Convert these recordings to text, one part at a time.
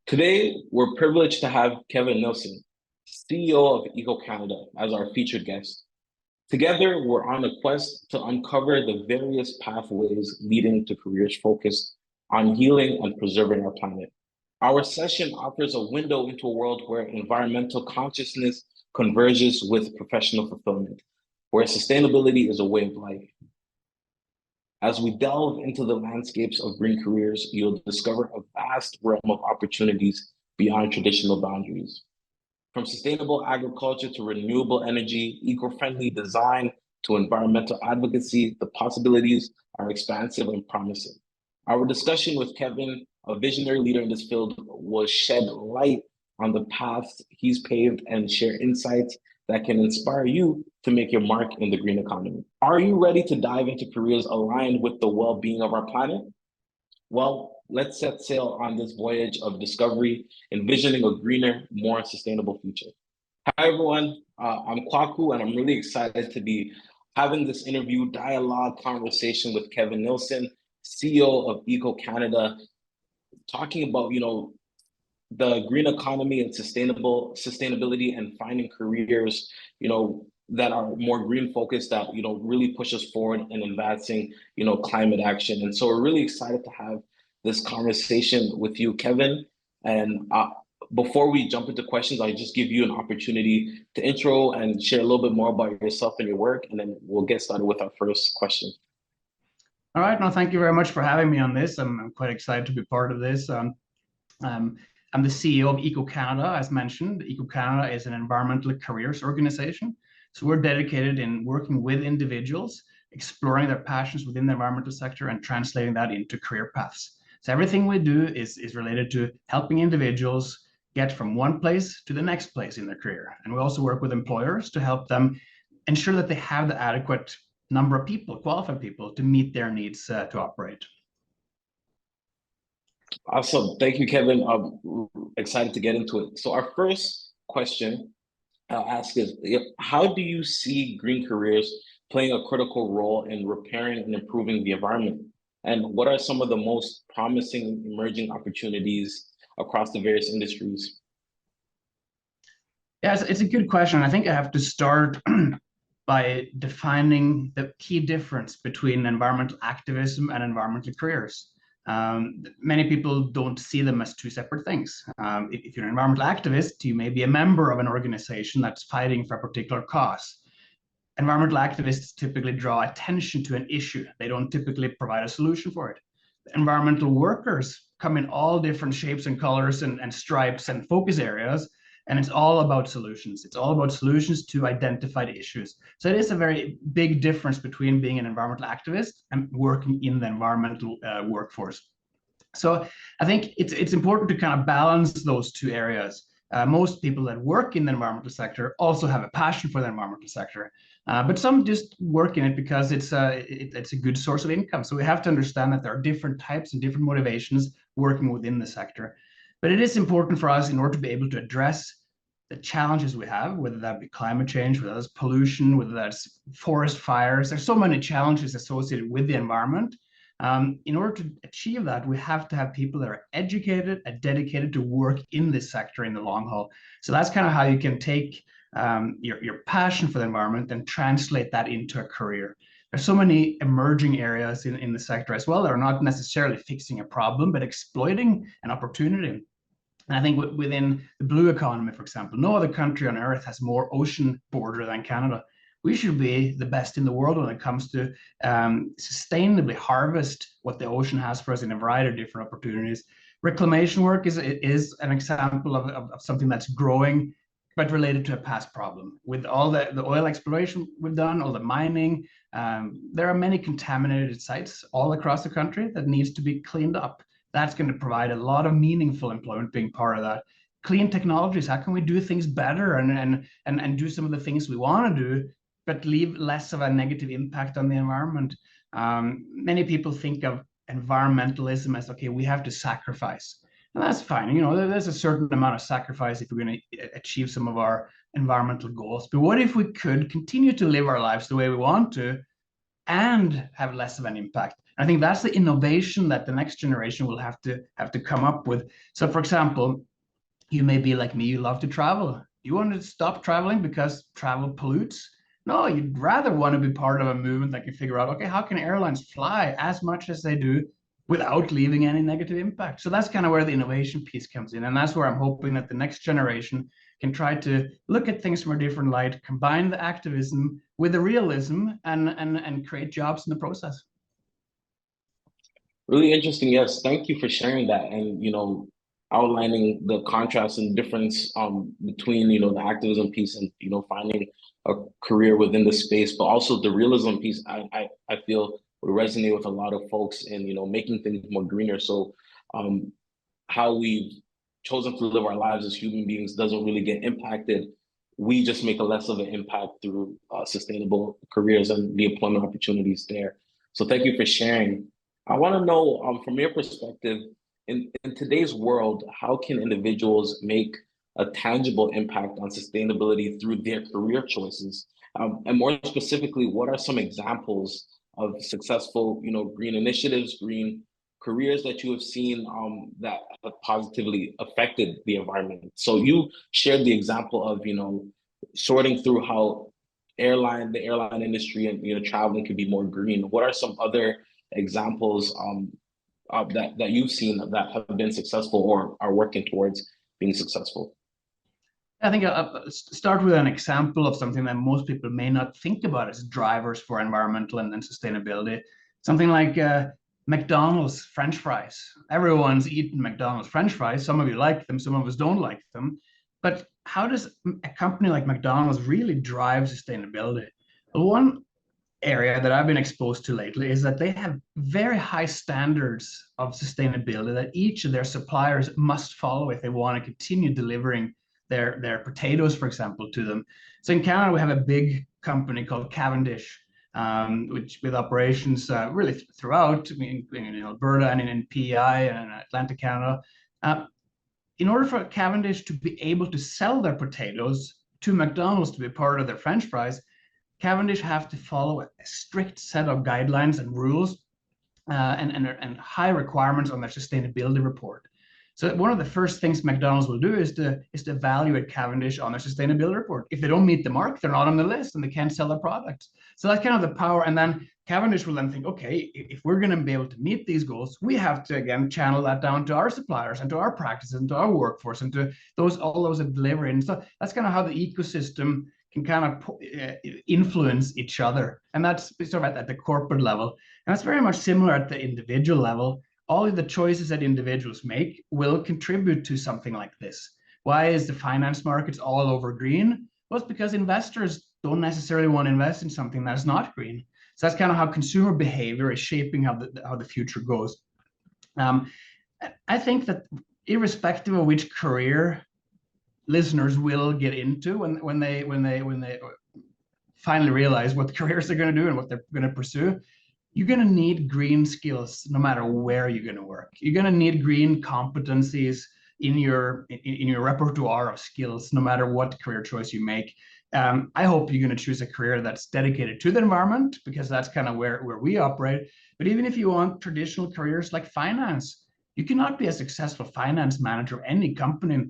Today, we're privileged to have Kevin Nilsson, CEO of Eco Canada, as our featured guest. Together, we're on a quest to uncover the various pathways leading to careers focused on healing and preserving our planet. Our session offers a window into a world where environmental consciousness converges with professional fulfillment, where sustainability is a way of life. As we delve into the landscapes of green careers, you'll discover a vast realm of opportunities beyond traditional boundaries. From sustainable agriculture to renewable energy, eco-friendly design to environmental advocacy, the possibilities are expansive and promising. Our discussion with Kevin, a visionary leader in this field, will shed light on the paths he's paved and share insights that can inspire you to make your mark in the green economy. Are you ready to dive into careers aligned with the well-being of our planet? Well, let's set sail on this voyage of discovery, envisioning a greener, more sustainable future. Hi, everyone. I'm Kwaku, and I'm really excited to be having this interview, dialogue, conversation with Kevin Nilsson, CEO of Eco Canada, talking about, the green economy and sustainability and finding careers, that are more green focused that, really push us forward in advancing, climate action. And so we're really excited to have this conversation with you, Kevin. And before we jump into questions, I'll just give you an opportunity to intro and share a little bit more about yourself and your work, and then we'll get started with our first question. All right, no, thank you very much for having me on this. I'm quite excited to be part of this. I'm the CEO of Eco Canada, as mentioned. Eco Canada is an environmental careers organization. So we're dedicated in working with individuals, exploring their passions within the environmental sector and translating that into career paths. So everything we do is related to helping individuals get from one place to the next place in their career. And we also work with employers to help them ensure that they have the adequate number of people, qualified people, to meet their needs to operate. Awesome. Thank you, Kevin. I'm excited to get into it. So our first question I'll ask is, how do you see green careers playing a critical role in repairing and improving the environment? And what are some of the most promising emerging opportunities across the various industries? Yeah, it's a good question. I think I have to start by defining the key difference between environmental activism and environmental careers. Many people don't see them as two separate things. If you're an environmental activist, you may be a member of an organization that's fighting for a particular cause. Environmental activists typically draw attention to an issue. They don't typically provide a solution for it. Environmental workers come in all different shapes and colors and stripes and focus areas, and it's all about solutions. It's all about solutions to identified issues. So it is a very big difference between being an environmental activist and working in the environmental workforce. So I think it's important to kind of balance those two areas. Most people that work in the environmental sector also have a passion for the environmental sector, but some just work in it because it's a good source of income. So we have to understand that there are different types and different motivations working within the sector. But it is important for us in order to be able to address the challenges we have, whether that be climate change, whether that's pollution, whether that's forest fires. There's so many challenges associated with the environment. In order to achieve that, we have to have people that are educated and dedicated to work in this sector in the long haul. So that's kind of how you can take your passion for the environment and translate that into a career. There's so many emerging areas in the sector as well that are not necessarily fixing a problem, but exploiting an opportunity. And I think within the blue economy, for example, no other country on earth has more ocean border than Canada. We should be the best in the world when it comes to sustainably harvest what the ocean has for us in a variety of different opportunities. Reclamation work is an example of something that's growing, but related to a past problem. With all the oil exploration we've done, all the mining, there are many contaminated sites all across the country that needs to be cleaned up. That's going to provide a lot of meaningful employment being part of that. Clean technologies, how can we do things better and do some of the things we want to do, but leave less of a negative impact on the environment? Many people think of environmentalism as, okay, we have to sacrifice. And that's fine. There's a certain amount of sacrifice if we're going to achieve some of our environmental goals. But what if we could continue to live our lives the way we want to, and have less of an impact. I think that's the innovation that the next generation will have to come up with. So, for example, you may be like me, you love to travel. You want to stop traveling because travel pollutes? No, you'd rather want to be part of a movement that can figure out, okay, how can airlines fly as much as they do without leaving any negative impact? So that's kind of where the innovation piece comes in. And that's where I'm hoping that the next generation can try to look at things from a different light, combine the activism with the realism, and create jobs in the process. Really interesting. Yes, thank you for sharing that and outlining the contrast and difference between the activism piece and finding a career within the space, but also the realism piece. I feel would resonate with a lot of folks in making things more greener. So um, how we've chosen to live our lives as human beings doesn't really get impacted. We just make a less of an impact through sustainable careers and the employment opportunities there. So thank you for sharing. I want to know from your perspective, in today's world, how can individuals make a tangible impact on sustainability through their career choices? And more specifically, what are some examples of successful, green initiatives, green careers that you have seen that have positively affected the environment? So you shared the example of, sorting through how the airline industry and traveling could be more green. What are some other examples that you've seen that have been successful or are working towards being successful? I think I'll start with an example of something that most people may not think about as drivers for environmental and sustainability. Something like McDonald's French fries. Everyone's eaten McDonald's French fries. Some of you like them, some of us don't like them. But how does a company like McDonald's really drive sustainability? Well, one area that I've been exposed to lately is that they have very high standards of sustainability that each of their suppliers must follow if they want to continue delivering their potatoes, for example, to them. So in Canada, we have a big company called Cavendish, which with operations really throughout, in Alberta and in PEI and Atlantic Canada. In order for Cavendish to be able to sell their potatoes to McDonald's to be part of their French fries, Cavendish have to follow a strict set of guidelines and rules and high requirements on their sustainability report. So one of the first things McDonald's will do is to evaluate Cavendish on their sustainability report. If they don't meet the mark, they're not on the list and they can't sell their products. So that's kind of the power. And then Cavendish will then think, okay, if we're going to be able to meet these goals, we have to again channel that down to our suppliers and to our practices and to our workforce and to all those that deliver. And so that's kind of how the ecosystem can kind of influence each other. And that's sort of at the corporate level. And that's very much similar at the individual level. All of the choices that individuals make will contribute to something like this. Why is the finance markets all over green? Well, it's because investors don't necessarily want to invest in something that's not green. So that's kind of how consumer behavior is shaping how the future goes. I think that irrespective of which career listeners will get into when they finally realize what the careers they're going to do and what they're going to pursue, you're going to need green skills no matter where you're going to work. You're going to need green competencies in your repertoire of skills no matter what career choice you make. I hope you're going to choose a career that's dedicated to the environment because that's kind of where we operate. But even if you want traditional careers like finance, you cannot be a successful finance manager of any company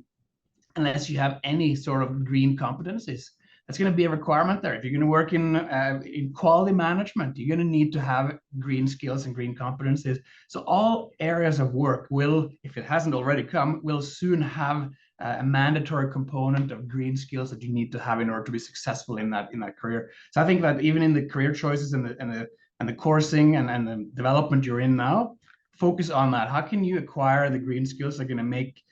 unless you have any sort of green competencies. That's going to be a requirement there. If you're going to work in quality management, you're going to need to have green skills and green competencies. So all areas of work will, if it hasn't already come, will soon have a mandatory component of green skills that you need to have in order to be successful in that career. So I think that even in the career choices and the coursing and the development you're in now, focus on that. How can you acquire the green skills that are going to make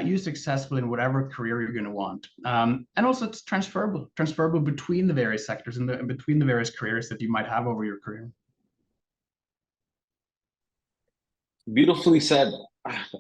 you successful in whatever career you're going to want. And also it's transferable between the various sectors and between the various careers that you might have over your career. Beautifully said.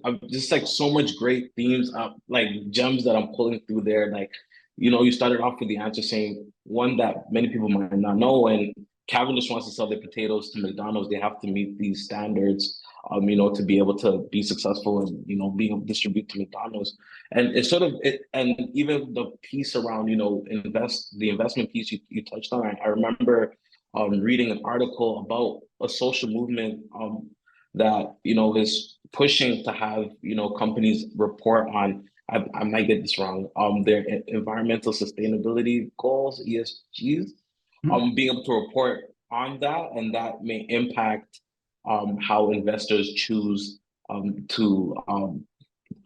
I'm just like so much great themes, like gems that I'm pulling through there. Like, you started off with the answer saying one that many people might not know, and Cavendish wants to sell their potatoes to McDonald's. They have to meet these standards, to be able to be successful and being able to distribute to McDonald's. And it's sort of it, and even the piece around the investment piece you touched on. I remember reading an article about a social movement that is pushing to have companies report on. I might get this wrong. Their environmental sustainability goals, ESGs. Being able to report on that, and that may impact how investors choose to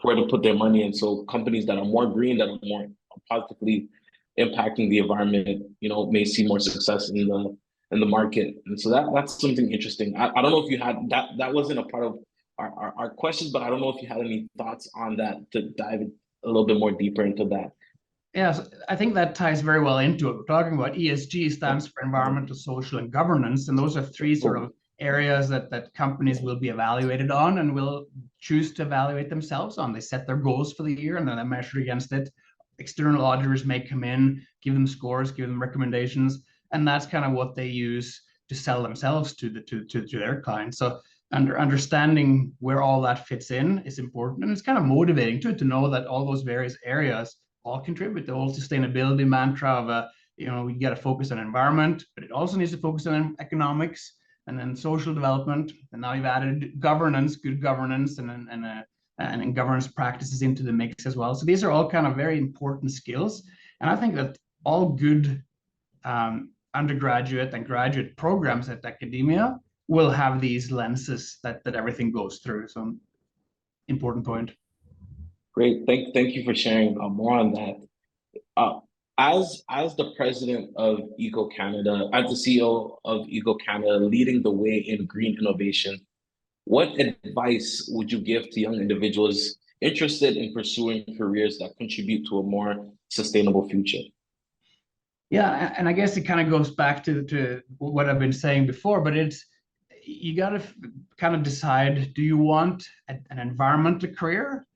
where to put their money in. So companies that are more green, that are more positively impacting the environment, may see more success in the market. And so that's something interesting. I don't know if you had that wasn't a part of our questions, but I don't know if you had any thoughts on that to dive a little bit more deeper into that. Yes, I think that ties very well into it. We're talking about ESG stands for environmental, social, and governance, and those are three sort of areas that companies will be evaluated on and will choose to evaluate themselves on. They set their goals for the year and then they measure against it. External auditors may come in, give them scores, give them recommendations, and that's kind of what they use to sell themselves to their clients. So understanding where all that fits in is important, and it's kind of motivating to know that all those various areas all contribute. The whole sustainability mantra of we got to focus on environment, but it also needs to focus on economics and then social development. And now you've added governance, good governance, and governance practices into the mix as well. So these are all kind of very important skills, and I think that all good undergraduate and graduate programs at academia will have these lenses that everything goes through. So important point. Great. Thank you for sharing more on that. Uh, as the president of Eco Canada, as the CEO of Eco Canada, leading the way in green innovation, what advice would you give to young individuals interested in pursuing careers that contribute to a more sustainable future? Yeah, and I guess it kind of goes back to what I've been saying before, but you got to kind of decide, do you want an environmental career,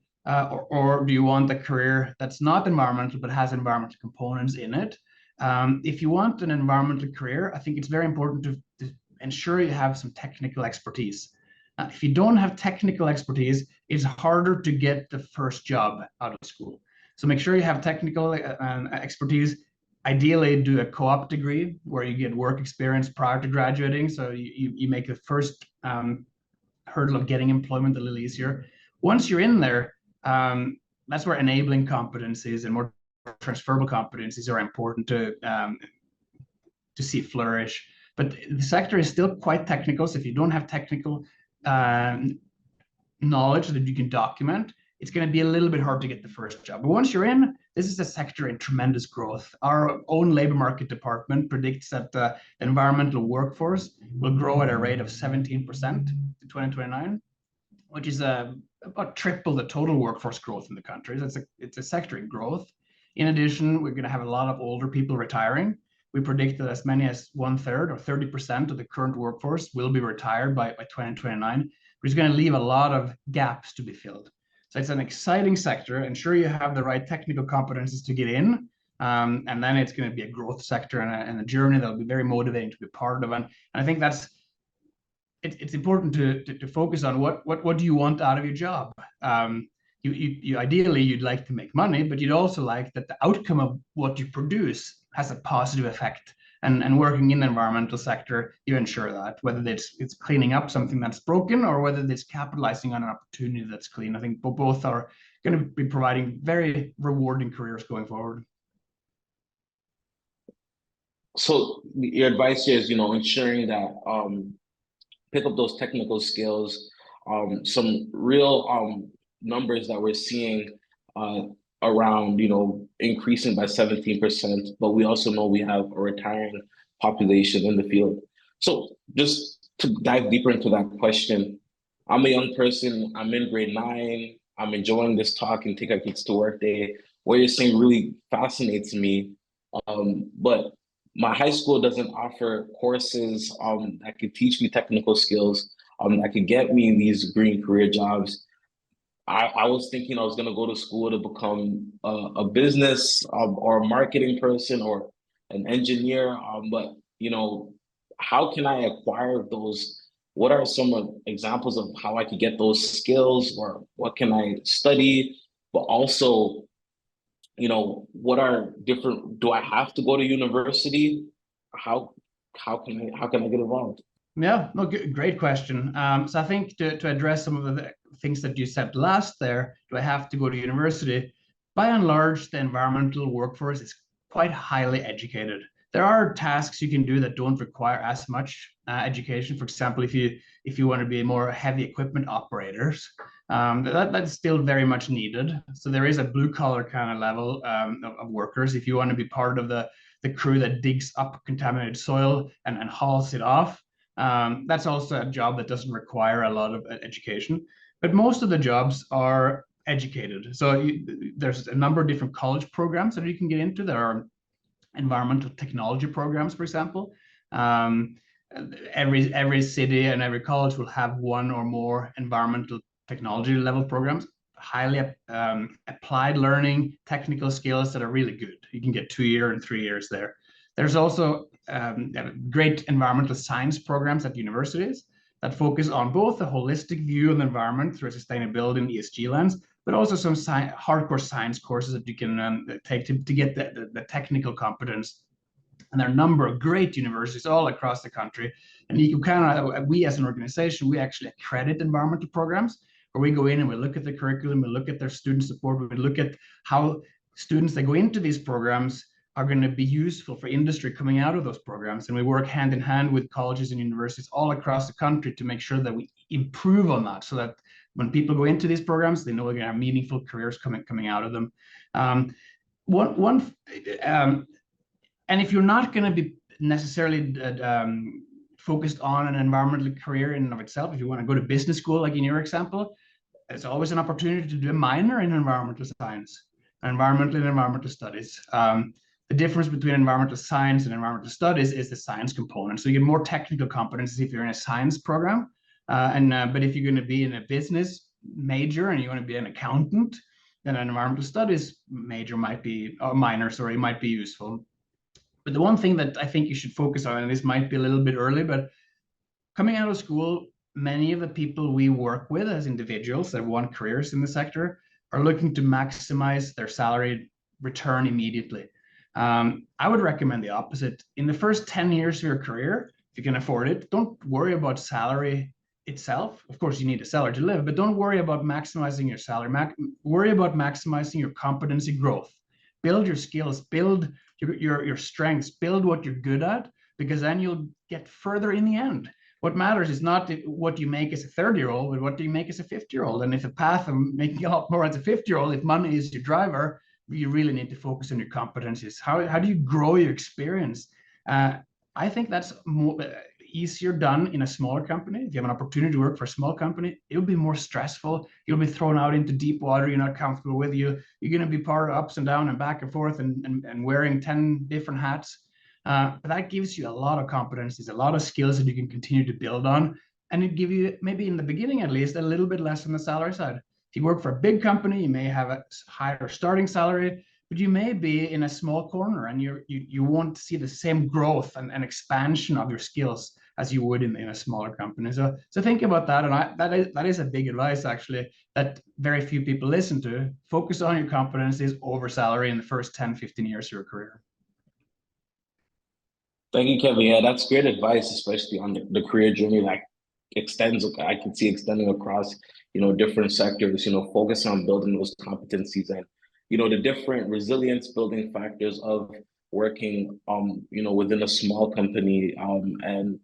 or do you want a career that's not environmental but has environmental components in it? If you want an environmental career, I think it's very important to ensure you have some technical expertise. If you don't have technical expertise, it's harder to get the first job out of school. So make sure you have technical expertise. Ideally, do a co-op degree where you get work experience prior to graduating, so you make the first hurdle of getting employment a little easier. Once you're in there, that's where enabling competencies and more transferable competencies are important to see flourish. But the sector is still quite technical, so if you don't have technical knowledge that you can document, it's going to be a little bit hard to get the first job. But once you're in, this is a sector in tremendous growth. Our own labor market department predicts that the environmental workforce will grow at a rate of 17% to 2029, which is about triple the total workforce growth in the country. It's a sector in growth. In addition, we're going to have a lot of older people retiring. We predict that as many as 1/3 or 30% of the current workforce will be retired by 2029, which is going to leave a lot of gaps to be filled. So it's an exciting sector. Ensure you have the right technical competencies to get in, and then it's going to be a growth sector and a journey that will be very motivating to be part of. And I think it's important to focus on what do you want out of your job. You ideally you'd like to make money, but you'd also like that the outcome of what you produce has a positive effect. And working in the environmental sector, you ensure that, whether it's cleaning up something that's broken or whether it's capitalizing on an opportunity that's clean. I think both are going to be providing very rewarding careers going forward. So your advice here is, ensuring that pick up those technical skills, some real numbers that we're seeing uh, around, increasing by 17%, but we also know we have a retiring population in the field. So just to dive deeper into that question, I'm a young person, I'm in grade 9, I'm enjoying this talk and take our kids to work day. What you're saying really fascinates me. But my high school doesn't offer courses that could teach me technical skills that could get me these green career jobs. I was thinking I was going to go to school to become a business or a marketing person or an engineer. But, how can I acquire those? What are some examples of how I could get those skills, or what can I study? But also, what are different, do I have to go to university? How how can I get involved? Yeah, no, great question. So I think to address some of the things that you said last there, do I have to go to university? By and large, the environmental workforce is quite highly educated. There are tasks you can do that don't require as much education. For example, if you want to be more heavy equipment operators, that's still very much needed. So there is a blue collar kind of level of workers. If you want to be part of the crew that digs up contaminated soil and hauls it off, that's also a job that doesn't require a lot of education, but most of the jobs are educated. So there's a number of different college programs that you can get into. There are environmental technology programs, for example. Um, every city and every college will have one or more environmental technology level programs, highly applied learning, technical skills that are really good. You can get 2 year and 3 years there. There's also great environmental science programs at universities that focus on both a holistic view of the environment through sustainability and ESG lens, but also some hardcore science courses that you can take to get the technical competence. And there are a number of great universities all across the country. And you kind of, we as an organization, we actually accredit environmental programs where we go in and we look at the curriculum, we look at their student support, we look at how students that go into these programs are going to be useful for industry coming out of those programs. And we work hand in hand with colleges and universities all across the country to make sure that we improve on that, so that when people go into these programs, they know they're going to have meaningful careers coming out of them. One and if you're not going to be necessarily focused on an environmental career in and of itself, if you want to go to business school, like in your example, it's always an opportunity to do a minor in environmental science, environmental and environmental studies. The difference between environmental science and environmental studies is the science component. So you get more technical competencies if you're in a science program. But if you're going to be in a business major and you want to be an accountant, then an environmental studies major might be, or minor, sorry, might be useful. But the one thing that I think you should focus on, and this might be a little bit early, but coming out of school, many of the people we work with as individuals that want careers in the sector are looking to maximize their salary return immediately. I would recommend the opposite. In the first 10 years of your career, if you can afford it, don't worry about salary itself. Of course, you need a salary to live, but don't worry about maximizing your salary. Worry about maximizing your competency growth. Build your skills, build your strengths, build what you're good at, because then you'll get further in the end. What matters is not what you make as a 30-year-old, but what do you make as a 50-year-old? And if a path of making a lot more as a 50-year-old, if money is your driver, you really need to focus on your competencies. How do you grow your experience? I think that's easier done in a smaller company. If you have an opportunity to work for a small company, it'll be more stressful. You'll be thrown out into deep water you're not comfortable with. You're going to be part of ups and down and back and forth and wearing 10 different hats. But that gives you a lot of competencies, a lot of skills that you can continue to build on. And it give you, maybe in the beginning at least, a little bit less on the salary side. If you work for a big company, you may have a higher starting salary, but you may be in a small corner and you won't see the same growth and expansion of your skills as you would in a smaller company. So think about that. And that is a big advice, actually, that very few people listen to. Focus on your competencies over salary in the first 10, 15 years of your career. Thank you, Kevin. Yeah, that's great advice, especially on the career journey that extends. I can see extending across, different sectors. Focus on building those competencies and, the different resilience building factors of working, within a small company, and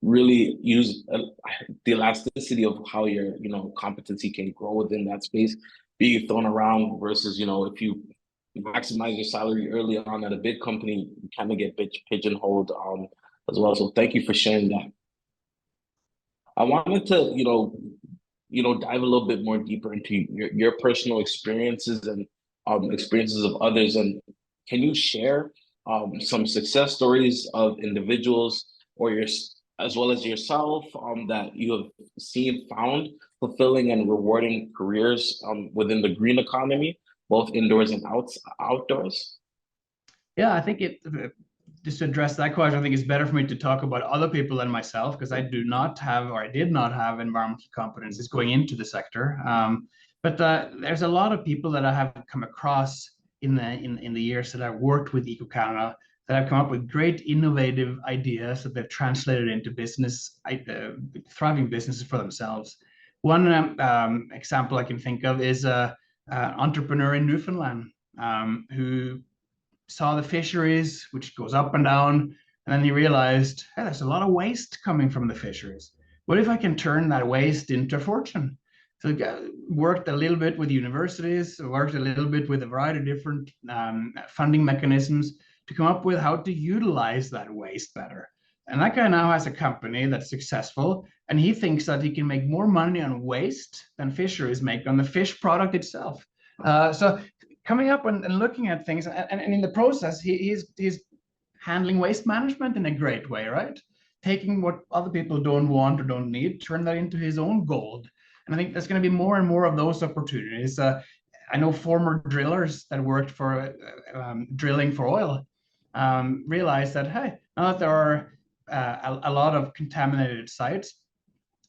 really use the elasticity of how your, competency can grow within that space, being thrown around versus, if you maximize your salary early on at a big company, you kind of get pigeonholed as well. So thank you for sharing that. I wanted to, dive a little bit more deeper into your personal experiences and experiences of others. And can you share some success stories of individuals or as well as yourself that you have found fulfilling and rewarding careers within the green economy, both indoors and outdoors? Yeah, I think just to address that question, I think it's better for me to talk about other people than myself, because I do not have, or I did not have, environmental competencies going into the sector. But there's a lot of people that I have come across in the years that I've worked with Eco Canada that have come up with great innovative ideas that they've translated into thriving businesses for themselves. One example I can think of is an entrepreneur in Newfoundland who saw the fisheries, which goes up and down, and then he realized, hey, there's a lot of waste coming from the fisheries. What if I can turn that waste into a fortune? So worked a little bit with universities, worked a little bit with a variety of different funding mechanisms to come up with how to utilize that waste better. And that guy now has a company that's successful, and he thinks that he can make more money on waste than fisheries make on the fish product itself. So coming up and looking at things, and in the process, he's handling waste management in a great way, right? Taking what other people don't want or don't need, turn that into his own gold. And I think there's going to be more and more of those opportunities. I know former drillers that worked for drilling for oil realized that, hey, now that there are a lot of contaminated sites,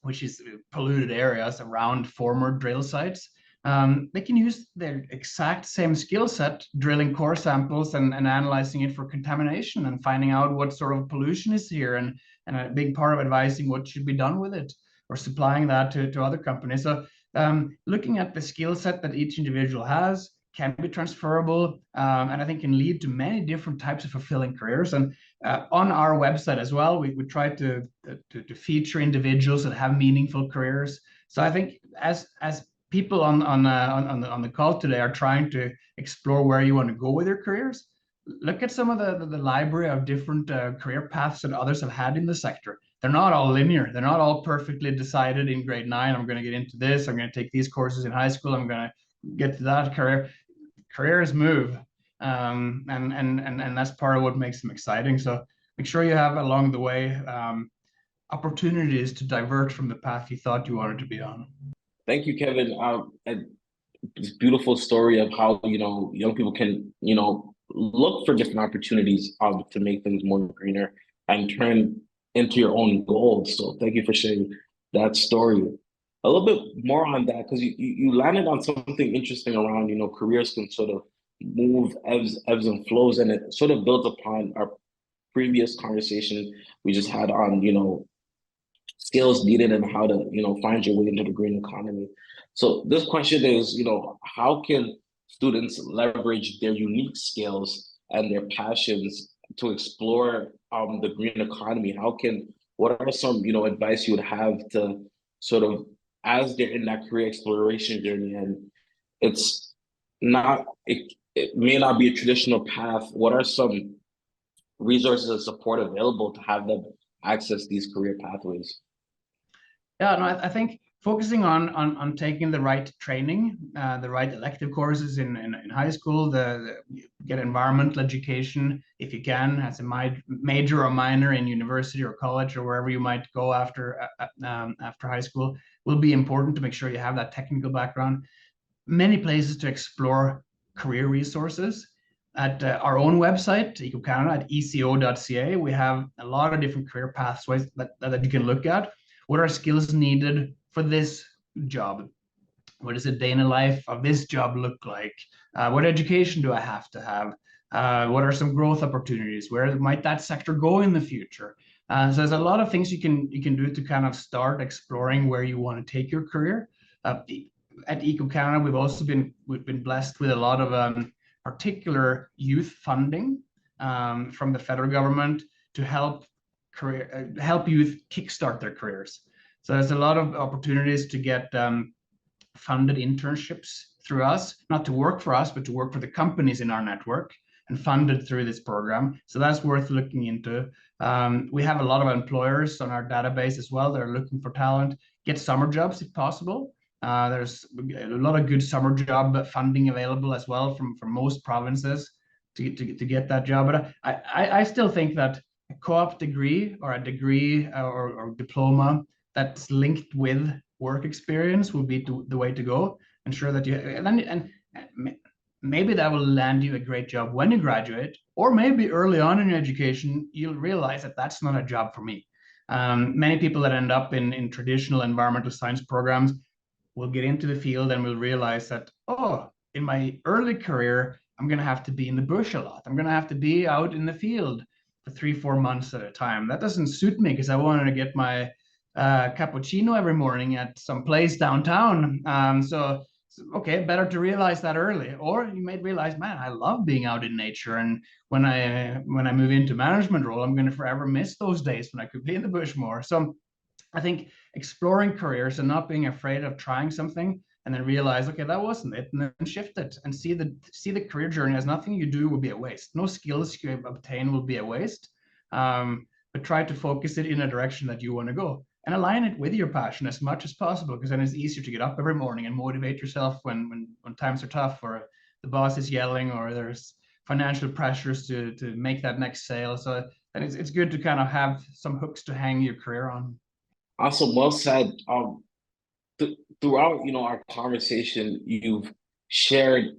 which is polluted areas around former drill sites, they can use their exact same skill set, drilling core samples and analyzing it for contamination and finding out what sort of pollution is here, and a big part of advising what should be done with it or supplying that to other companies. So looking at the skill set that each individual has can be transferable, and I think can lead to many different types of fulfilling careers. And on our website as well, we try to feature individuals that have meaningful careers. So I think as people on the call today are trying to explore where you want to go with your careers, look at some of the library of different career paths that others have had in the sector. They're not all linear. They're not all perfectly decided in grade 9. I'm going to get into this. I'm going to take these courses in high school. I'm going to get to that career. Careers move, and that's part of what makes them exciting. So make sure you have along the way opportunities to divert from the path you thought you wanted to be on. Thank you, Kevin. And this beautiful story of how, young people can, look for different opportunities to make things more greener and turn into your own goals. So thank you for sharing that story. A little bit more on that, because you landed on something interesting around, careers can sort of move ebbs and flows, and it sort of builds upon our previous conversation we just had on, skills needed and how to, find your way into the green economy. So this question is, how can students leverage their unique skills and their passions to explore the green economy? What are some, advice you would have to sort of, as they're in that career exploration journey, and it's not, it may not be a traditional path, what are some resources and support available to have them access these career pathways? Yeah, no, I think focusing on taking the right training, the right elective courses in high school, get environmental education if you can, as a major or minor in university or college or wherever you might go after high school, will be important to make sure you have that technical background. Many places to explore career resources. At our own website, EcoCanada, at eco.ca, we have a lot of different career pathways that you can look at. What are skills needed for this job? What does a day in the life of this job look like? What education do I have to have? What are some growth opportunities? Where might that sector go in the future? So there's a lot of things you can do to kind of start exploring where you want to take your career. At EcoCanada, we've been blessed with a lot of particular youth funding from the federal government to help youth kickstart their careers. So there's a lot of opportunities to get funded internships through us, not to work for us, but to work for the companies in our network and funded through this program. So that's worth looking into. We have a lot of employers on our database as well that are looking for talent. Get summer jobs if possible. There's a lot of good summer job funding available as well from most provinces to get that job. But I still think that a co-op degree or a degree or diploma that's linked with work experience will be the way to go. Ensure that and maybe that will land you a great job when you graduate, or maybe early on in your education, you'll realize that that's not a job for me. Many people that end up in traditional environmental science programs will get into the field and will realize that, oh, in my early career, I'm going to have to be in the bush a lot. I'm going to have to be out in the field for 3, 4 months at a time. That doesn't suit me because I wanted to get my cappuccino every morning at some place downtown. So okay, better to realize that early. Or you may realize, man, I love being out in nature, and when I move into management role, I'm going to forever miss those days when I could be in the bush more. So I think exploring careers and not being afraid of trying something and then realize, okay, that wasn't it, and then shift it and see the career journey as nothing you do will be a waste. No skills you obtain will be a waste. But try to focus it in a direction that you want to go and align it with your passion as much as possible, because then it's easier to get up every morning and motivate yourself when times are tough, or the boss is yelling, or there's financial pressures to make that next sale. So and it's good to kind of have some hooks to hang your career on. Awesome, well said. Throughout, our conversation, you've shared,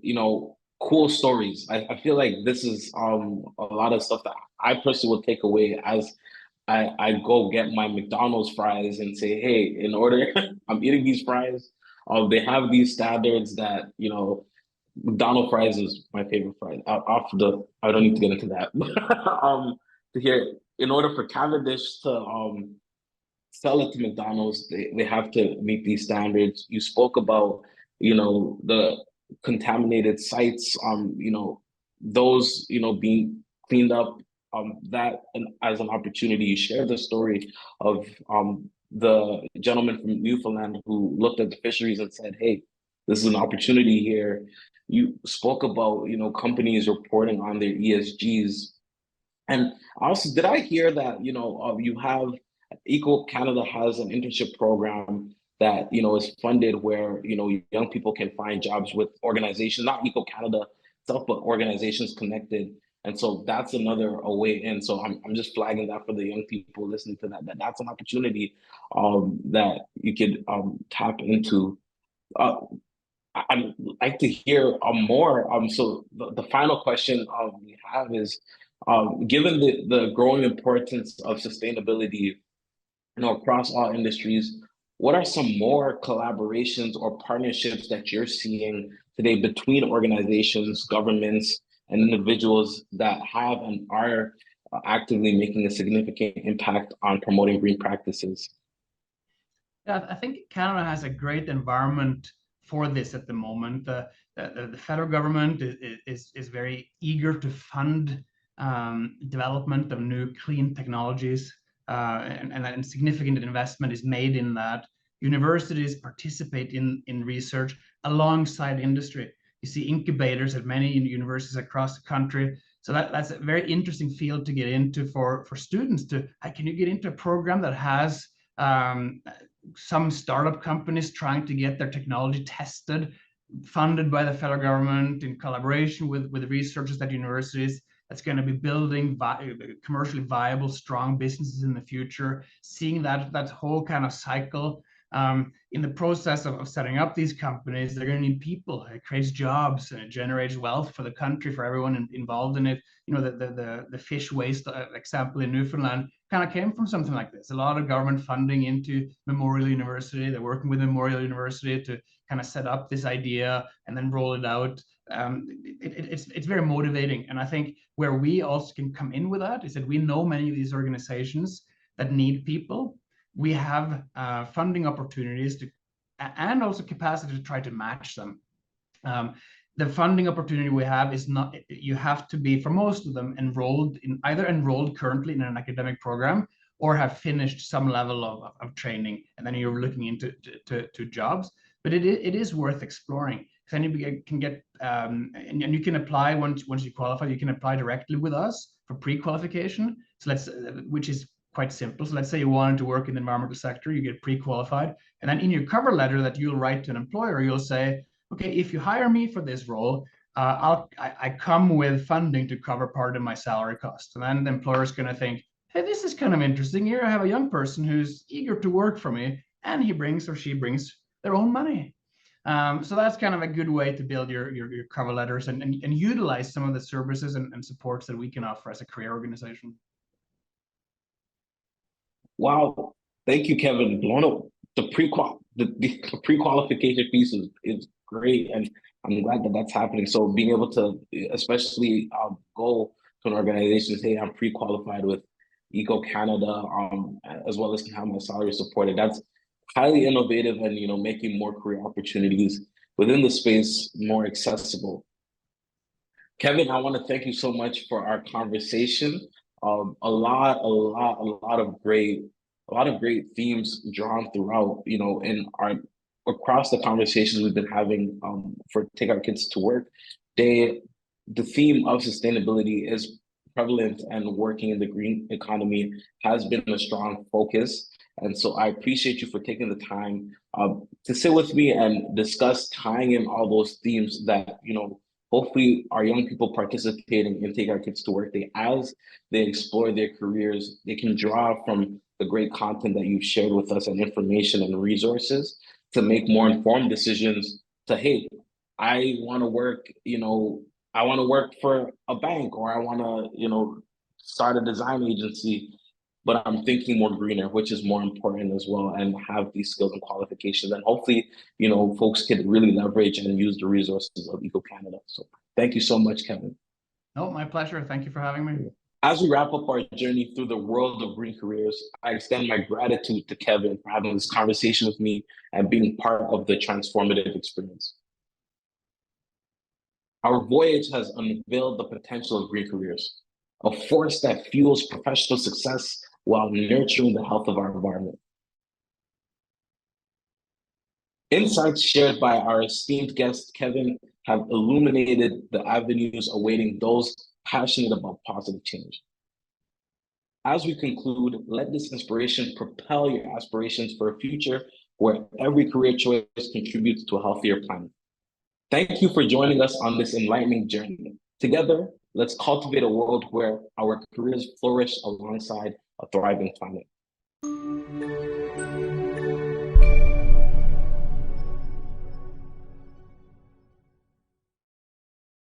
cool stories. I feel like this is a lot of stuff that I personally will take away as I go get my McDonald's fries and say, hey, in order, I'm eating these fries. They have these standards that, McDonald's fries is my favorite fries. I don't need to get into that. To hear, in order for Cavendish to sell it to McDonald's, they have to meet these standards. You spoke about, the contaminated sites, those, being cleaned up, that and as an opportunity. You shared the story of the gentleman from Newfoundland who looked at the fisheries and said, hey, this is an opportunity here. You spoke about, companies reporting on their ESGs. And also, did I hear that, you have Eco Canada has an internship program that, is funded where, young people can find jobs with organizations, not Eco Canada itself, but organizations connected. And so that's another a way in. So I'm just flagging that for the young people listening to that, that's an opportunity that you could tap into. Uh, I'd like to hear more. So the final question we have is, given the growing importance of sustainability, across all industries, what are some more collaborations or partnerships that you're seeing today between organizations, governments, and individuals that have and are actively making a significant impact on promoting green practices? Yeah, I think Canada has a great environment for this at the moment. The federal government is very eager to fund development of new clean technologies, and significant investment is made in that. Universities participate in research alongside industry. You see incubators at many universities across the country. So that's a very interesting field to get into for students. Can you get into a program that has um, some startup companies trying to get their technology tested, funded by the federal government in collaboration with researchers at universities, that's going to be building commercially viable, strong businesses in the future. Seeing that whole kind of cycle. In the process of setting up these companies, they're going to need people. It creates jobs and it generates wealth for the country, for everyone involved in it. The fish waste example in Newfoundland kind of came from something like this. A lot of government funding into Memorial University. They're working with Memorial University to kind of set up this idea and then roll it out. It's very motivating. And I think where we also can come in with that is that we know many of these organizations that need people. We have funding opportunities and also capacity to try to match them. The funding opportunity we have is not, you have to be, for most of them, either enrolled currently in an academic program or have finished some level of training, and then you're looking into to jobs. But it is worth exploring. Then you can get and you can apply once you qualify. You can apply directly with us for pre-qualification. So which is quite simple. So let's say you wanted to work in the environmental sector, you get pre-qualified, and then in your cover letter that you'll write to an employer, you'll say, okay, if you hire me for this role, I come with funding to cover part of my salary cost. And then the employer is going to think, hey, this is kind of interesting. Here I have a young person who's eager to work for me, and he brings or she brings their own money. So that's kind of a good way to build your cover letters and utilize some of the services and supports that we can offer as a career organization. Wow, thank you, Kevin. Blown up. The pre-qualification piece is great, and I'm glad that that's happening. So being able to, especially go to an organization and say I'm pre-qualified with Eco Canada, as well as have my salary supported. That's highly innovative and making more career opportunities within the space more accessible. Kevin, I want to thank you so much for our conversation. A lot of great themes drawn throughout, in our across the conversations we've been having for Take Our Kids to Work. They, the theme of sustainability is prevalent and working in the green economy has been a strong focus. And so I appreciate you for taking the time to sit with me and discuss tying in all those themes that, hopefully our young people participating in Take Our Kids to Work, as they explore their careers, they can draw from the great content that you've shared with us and information and resources to make more informed decisions to, hey, I want to work, I want to work for a bank, or I want to, start a design agency, but I'm thinking more greener, which is more important as well, and have these skills and qualifications. And hopefully, folks can really leverage and use the resources of Eco Canada. So thank you so much, Kevin. No, my pleasure. Thank you for having me. As we wrap up our journey through the world of green careers, I extend my gratitude to Kevin for having this conversation with me and being part of the transformative experience. Our voyage has unveiled the potential of green careers, a force that fuels professional success while nurturing the health of our environment. Insights shared by our esteemed guest, Kevin, have illuminated the avenues awaiting those passionate about positive change. As we conclude, let this inspiration propel your aspirations for a future where every career choice contributes to a healthier planet. Thank you for joining us on this enlightening journey. Together, let's cultivate a world where our careers flourish alongside a thriving planet.